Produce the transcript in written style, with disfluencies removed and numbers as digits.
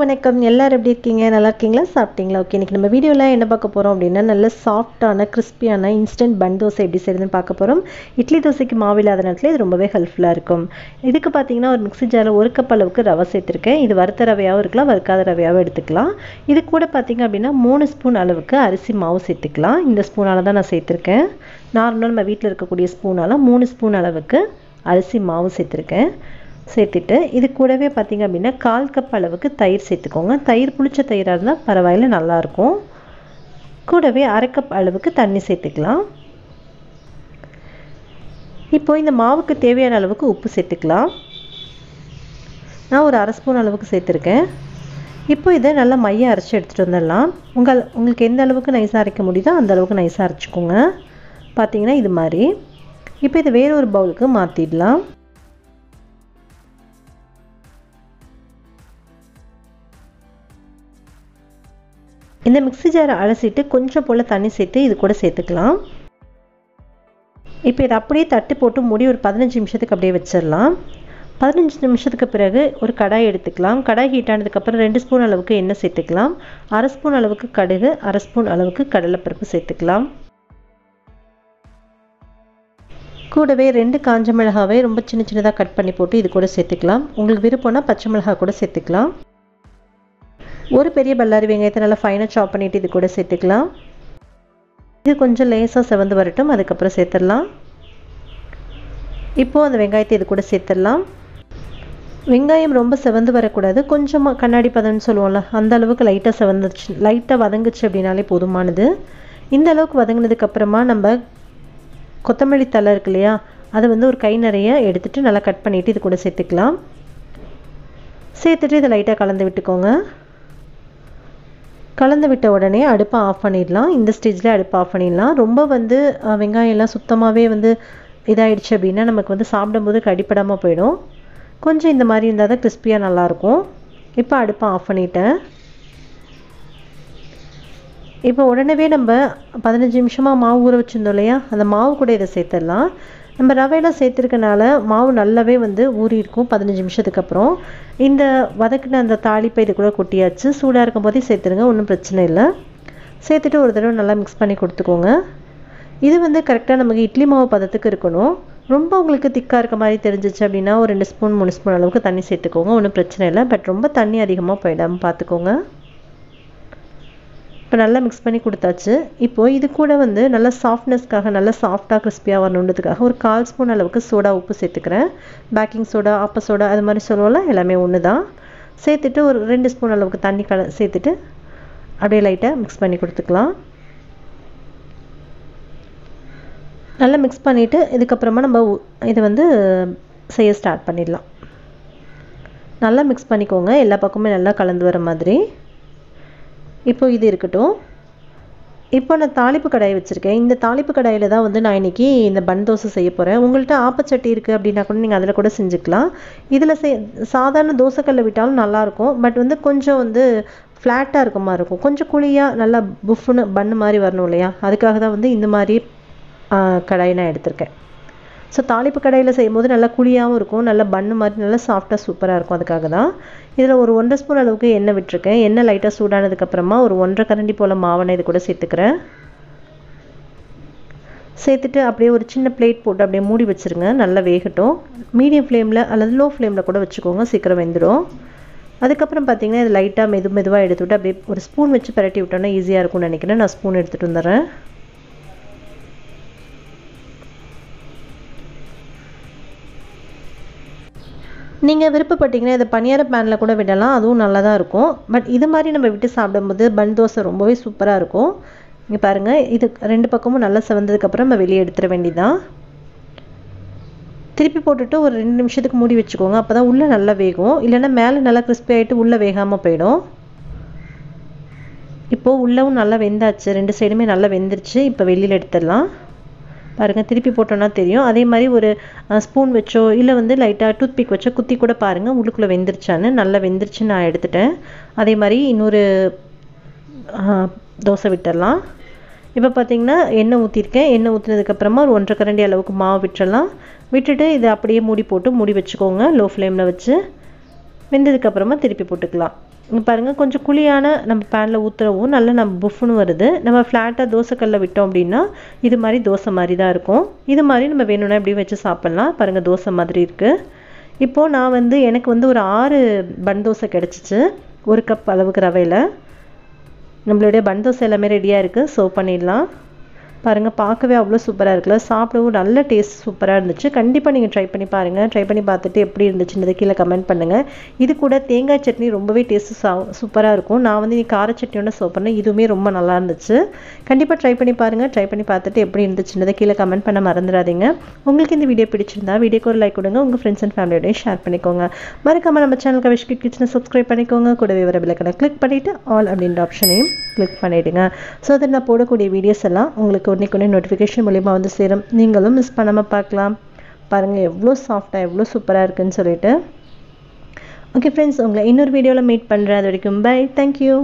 வணக்கம். எல்லாரும் எப்படி இருக்கீங்க? நல்லா இருக்கீங்களா? சாப்பிட்டீங்களா? ஓகே, இன்னைக்கு நம்ம வீடியோவில் என்ன பார்க்க போகிறோம் அப்படின்னா, நல்ல சாஃப்டான கிறிஸ்பியான இன்ஸ்டன்ட் பன் தோசை எப்படி செய்யுதுன்னு பார்க்க போகிறோம். இட்லி தோசைக்கு மாவு இல்லாத நேரத்தில் இது ரொம்பவே ஹெல்ப்ஃபுல்லாக இருக்கும். இதுக்கு பார்த்தீங்கன்னா ஒரு மிக்ஸி ஜாரில் 1 கப் அளவுக்கு ரவை சேர்த்துருக்கேன். இது வறுத்த ரவையாகவும் இருக்கலாம், வறுக்காத ரவையாகவும் எடுத்துக்கலாம். இது கூட பார்த்தீங்க அப்படின்னா 3 ஸ்பூன் அளவுக்கு அரிசி மாவு சேர்த்துக்கலாம். இந்த ஸ்பூனால் தான் நான் சேர்த்துருக்கேன். நார்மலாக நம்ம வீட்டில் இருக்கக்கூடிய ஸ்பூனால் 3 ஸ்பூன் அளவுக்கு அரிசி மாவு சேர்த்துருக்கேன். சேர்த்துட்டு இது கூடவே பார்த்திங்க அப்படின்னா 1/4 கப் அளவுக்கு தயிர் சேர்த்துக்கோங்க. தயிர் புளிச்ச தயிராக இருந்தால் பரவாயில்ல, நல்லாயிருக்கும். கூடவே 1/2 கப் அளவுக்கு தண்ணி சேர்த்துக்கலாம். இப்போ இந்த மாவுக்கு தேவையான அளவுக்கு உப்பு சேர்த்துக்கலாம். நான் ஒரு 1/2 ஸ்பூன் அளவுக்கு சேர்த்துருக்கேன். இப்போ இதை நல்லா மையம் அரைச்சி எடுத்துகிட்டு வந்துடலாம். உங்களுக்கு எந்த அளவுக்கு நைஸாக அரைக்க முடியுதோ அந்த அளவுக்கு நைஸாக அரைச்சிக்கோங்க. பார்த்திங்கன்னா இது மாதிரி. இப்போ இதை வேறு ஒரு பவுலுக்கு மாற்றிடலாம். இந்த மிக்ஸி ஜாரை அலசிட்டு கொஞ்சம் போல் தண்ணி சேர்த்து இது கூட சேர்த்துக்கலாம். இப்போ இதை அப்படியே தட்டு போட்டு மூடி ஒரு 15 நிமிஷத்துக்கு அப்படியே வச்சிடலாம். 15 நிமிஷத்துக்கு பிறகு ஒரு கடாய் எடுத்துக்கலாம். கடாய் ஹீட் ஆனதுக்கப்புறம் 2 ஸ்பூன் அளவுக்கு எண்ணெய் சேர்த்துக்கலாம். 1/2 ஸ்பூன் அளவுக்கு கடுகு, 1/2 ஸ்பூன் அளவுக்கு கடலைப்பருப்பு சேர்த்துக்கலாம். கூடவே 2 காஞ்ச மிளகாவை ரொம்ப சின்ன சின்னதாக கட் பண்ணி போட்டு இது கூட சேர்த்துக்கலாம். உங்களுக்கு விருப்பம்னா பச்சை மிளகாய் கூட சேர்த்துக்கலாம். ஒரு பெரிய பல்லாரி வெங்காயத்தை நல்லா ஃபைனாக சாப் பண்ணிவிட்டு இது கூட சேர்த்துக்கலாம். இது கொஞ்சம் லேசாக செவந்து வரட்டும், அதுக்கப்புறம் சேர்த்துடலாம். இப்போது அந்த வெங்காயத்தை இது கூட சேர்த்துடலாம். வெங்காயம் ரொம்ப செவந்து வரக்கூடாது, கொஞ்சமாக கண்ணாடி பதம்னு சொல்லுவோம்ல, அந்த அளவுக்கு லைட்டாக வதங்குச்சு அப்படின்னாலே போதுமானது. இந்த அளவுக்கு வதங்கினதுக்கப்புறமா நம்ம கொத்தமல்லி தழை இருக்கு இல்லையா, அதை ஒரு கை நிறைய எடுத்துகிட்டு நல்லா கட் பண்ணிவிட்டு இது கூட சேர்த்துக்கலாம். சேர்த்துட்டு இதை லைட்டாக கலந்து விட்டுக்கோங்க. கலந்து விட்ட உடனே அடுப்பை ஆஃப் பண்ணிடலாம். இந்த ஸ்டேஜில் அடுப்பை ஆஃப் பண்ணிடலாம். ரொம்ப வெங்காயம்லாம் சுத்தமாகவே இதாகிடுச்சு அப்படின்னா நமக்கு சாப்பிடும்போது கடிப்படாமல் போயிடும். கொஞ்சம் இந்த மாதிரி இருந்தால் தான் கிறிஸ்பியாக நல்லாயிருக்கும். இப்போ அடுப்பை ஆஃப் பண்ணிட்டேன். இப்போ உடனே நம்ம 15 நிமிஷமாக மாவு ஊற வச்சுருந்தோம் இல்லையா, அந்த மாவு கூட இதை சேர்த்துடலாம். நம்ம ரவையெல்லாம் சேர்த்துருக்கனால மாவு நல்லாவே ஊறி இருக்கும். 15 நிமிஷத்துக்கு அப்புறம் இந்த வதக்கின அந்த தாளிப்பை இது கூட கொட்டியாச்சு. சூடாக இருக்கும் போதே சேர்த்துருங்க, ஒன்றும் பிரச்சனை இல்லை. சேர்த்துட்டு ஒரு தடவை நல்லா மிக்ஸ் பண்ணி கொடுத்துக்கோங்க. இது கரெக்டாக நமக்கு இட்லி மாவு பதத்துக்கு இருக்கணும். ரொம்ப உங்களுக்கு திக்காக இருக்க மாதிரி தெரிஞ்சிச்சு அப்படின்னா ஒரு 2 ஸ்பூன் 3 ஸ்பூன் அளவுக்கு தண்ணி சேர்த்துக்கோங்க, ஒன்றும் பிரச்சனை இல்லை. பட் ரொம்ப தண்ணி அதிகமாக போயிடாமல் பார்த்துக்கோங்க. இப்போ நல்லா மிக்ஸ் பண்ணி கொடுத்தாச்சு. இப்போது இது கூட நல்லா சாஃப்ட்னஸ்க்காக, நல்லா சாஃப்டாக கிறிஸ்பியாக வரணுன்றதுக்காக ஒரு 1/4 ஸ்பூன் அளவுக்கு சோடா உப்பு சேர்த்துக்கிறேன். பேக்கிங் சோடா, ஆப்ப சோடா, அது மாதிரி சொல்லுவோம்ல, எல்லாமே ஒன்று தான். சேர்த்துட்டு ஒரு 2 ஸ்பூன் அளவுக்கு தண்ணி சேர்த்துட்டு அப்படியே லைட்டாக மிக்ஸ் பண்ணி கொடுத்துக்கலாம். நல்லா மிக்ஸ் பண்ணிவிட்டு இதுக்கப்புறமா நம்ம இதை செய்ய ஸ்டார்ட் பண்ணிடலாம். நல்லா மிக்ஸ் பண்ணிக்கோங்க, எல்லா பக்கமும் நல்லா கலந்து வர மாதிரி. இப்போ இது இருக்கட்டும். இப்போ நான் தாளிப்பு கடாய் வச்சுருக்கேன். இந்த தாளிப்பு கடாயில் தான் நான் இன்றைக்கி இந்த பன் தோசை செய்ய போகிறேன். உங்கள்கிட்ட ஆப்பச்சட்டி இருக்குது அப்படின்னா கூட நீங்கள் அதில் கூட செஞ்சுக்கலாம். இதில் சாதாரண தோசைக்கல்ல விட்டாலும் நல்லாயிருக்கும். பட் கொஞ்சம் ஃப்ளாட்டாக இருக்க மாதிரி இருக்கும். கொஞ்சம் குழியாக நல்லா புஃப்னு பன்னு மாதிரி வரணும் இல்லையா, அதுக்காக தான் இந்த மாதிரி கடாய் நான் எடுத்திருக்கேன். ஸோ தாளிப்பு கடாயில் செய்யும்போது நல்லா குழியாகவும் இருக்கும், நல்லா பன்னு மாதிரி நல்லா சாஃப்டாக சூப்பராக இருக்கும். அதுக்காக தான் இதில் ஒரு 1/2 ஸ்பூன் அளவுக்கு எண்ணெய் விட்டுருக்கேன். எண்ணெய் லைட்டாக சூடானதுக்கப்புறமா ஒரு 1/2 கரண்டி போல் மாவனை இது கூட சேர்த்துக்கிறேன். சேர்த்துட்டு அப்படியே ஒரு சின்ன பிளேட் போட்டு அப்படியே மூடி வச்சுருங்க. நல்லா வேகட்டும். மீடியம் ஃப்ளேமில் அல்லது லோ ஃப்ளேமில் கூட வச்சுக்கோங்க, சீக்கிரம் வெந்துடும். அதுக்கப்புறம் பார்த்திங்கன்னா இது லைட்டாக மெதுவாக எடுத்துவிட்டு அப்படியே ஒரு ஸ்பூன் வச்சு பரட்டி விட்டோன்னா ஈஸியாக இருக்கும்னு நினைக்கிறேன். நான் ஸ்பூன் எடுத்துகிட்டு வந்துடுறேன். நீங்கள் விருப்பப்பட்டீங்கன்னா இதை பனியார பேனில் கூட விடலாம், அதுவும் நல்லா தான் இருக்கும். பட் இது மாதிரி நம்ம விட்டு சாப்பிடும்போது பன் தோசை ரொம்பவே சூப்பராக இருக்கும். இங்கே பாருங்கள், இது 2 பக்கமும் நல்லா செவந்ததுக்கப்புறம் நம்ம வெளியே எடுத்துட வேண்டியதான். திருப்பி போட்டுட்டு ஒரு 2 நிமிஷத்துக்கு மூடி வச்சுக்கோங்க. அப்போ தான் உள்ளே நல்லா வேகும், இல்லைன்னா மேலே நல்லா கிறிஸ்பி ஆகிட்டு உள்ளே வேகாமல் போயிடும். இப்போது உள்ளவும் நல்லா வெந்தாச்சு, 2 சைடுமே நல்லா வெந்துருச்சு. இப்போ வெளியில் எடுத்துடலாம். பாருங்கள், திருப்பி போட்டோன்னா தெரியும். அதே மாதிரி ஒரு ஸ்பூன் வச்சோ இல்லை லைட்டாக டூத் பிக் வச்சோ குத்தி கூட பாருங்கள் உள்ளுக்குள்ளே வெந்துருச்சான்னு. நல்லா வெந்துருச்சுன்னு நான் எடுத்துட்டேன். அதே மாதிரி இன்னொரு தோசை விட்டுடலாம். இப்போ பார்த்திங்கன்னா எண்ணெய் ஊற்றிருக்கேன். எண்ணெய் ஊற்றினதுக்கப்புறமா ஒரு 1/2 கரண்டி அளவுக்கு மாவு விட்டுடலாம். விட்டுட்டு இதை அப்படியே மூடி போட்டு மூடி வச்சுக்கோங்க, லோ ஃப்ளேமில் வச்சு. வெந்ததுக்கப்புறமா திருப்பி போட்டுக்கலாம். இங்கே பாருங்கள் கொஞ்சம் குழியான நம்ம பேனில் ஊற்றுறவும் நல்லா நம்ம புஃப்னு வருது. நம்ம ஃப்ளாட்டாக தோசைக்கல்லில் விட்டோம் அப்படின்னா இது மாதிரி தோசை மாதிரி தான் இருக்கும். இது மாதிரி நம்ம வேணும்னா இப்படி வச்சு சாப்பிட்லாம். பாருங்கள் தோசை மாதிரி இருக்குது. இப்போது நான் வந்து எனக்கு வந்து ஒரு 6 பன் தோசை கிடச்சிச்சு. 1 கப் அளவுக்கு ரவையில். நம்மளுடைய பன் தோசை எல்லாமே ரெடியாக இருக்குது. சர்வ் பண்ணிடலாம். பாருங்கள் பார்க்கவே அவ்வளோ சூப்பராக இருக்குல்ல. சாப்பிடவும் நல்ல டேஸ்ட் சூப்பராக இருந்துச்சு. கண்டிப்பாக நீங்கள் ட்ரை பண்ணி பாருங்கள். ட்ரை பண்ணி பார்த்துட்டு எப்படி இருந்துச்சுன்றதை கீழே கமெண்ட் பண்ணுங்கள். இது கூட தேங்காய் சட்னி ரொம்பவே டேஸ்ட்டு சூப்பராக இருக்கும். நான் வந்து கார சட்னியோட சர்வ் பண்ணேன். இதுவுமே ரொம்ப நல்லா இருந்துச்சு. கண்டிப்பாக ட்ரை பண்ணி பாருங்கள். ட்ரை பண்ணி பார்த்துட்டு எப்படி இருந்துச்சுன்றதை கீழே கமெண்ட் பண்ண மறந்துடாதீங்க. உங்களுக்கு இந்த வீடியோ பிடிச்சிருந்தா வீடியோக்கு ஒரு லைக் கொடுங்க. உங்கள் ஃப்ரெண்ட்ஸ் அண்ட் ஃபேமிலியோடய ஷேர் பண்ணிக்கோங்க. மறக்காமல் நம்ம சேனல் கவிஷ் கிச்சனை சப்ஸ்கிரைப் பண்ணிக்கோங்க. கூடவே வர பெல் ஐகானை கிளிக் பண்ணிவிட்டு ஆல் அப்படின்ற ஆப்ஷனையும் கிளிக் பண்ணிவிடுங்க. ஸோ அதை நான் போடக்கூடிய வீடியோஸ் எல்லாம் உங்களுக்கு உடனே நோட்டிஃபிகேஷன் மூலிமா வந்து சேரும். நீங்களும் மிஸ் பண்ணாமல் பார்க்கலாம். பாருங்கள் எவ்வளோ சாஃப்டாக எவ்வளோ சூப்பராக இருக்குன்னு சொல்லிட்டு. ஓகே ஃப்ரெண்ட்ஸ், உங்களை இன்னொரு வீடியோவில் மீட் பண்ணுறேன். அது வரைக்கும் பை. தேங்க்யூ.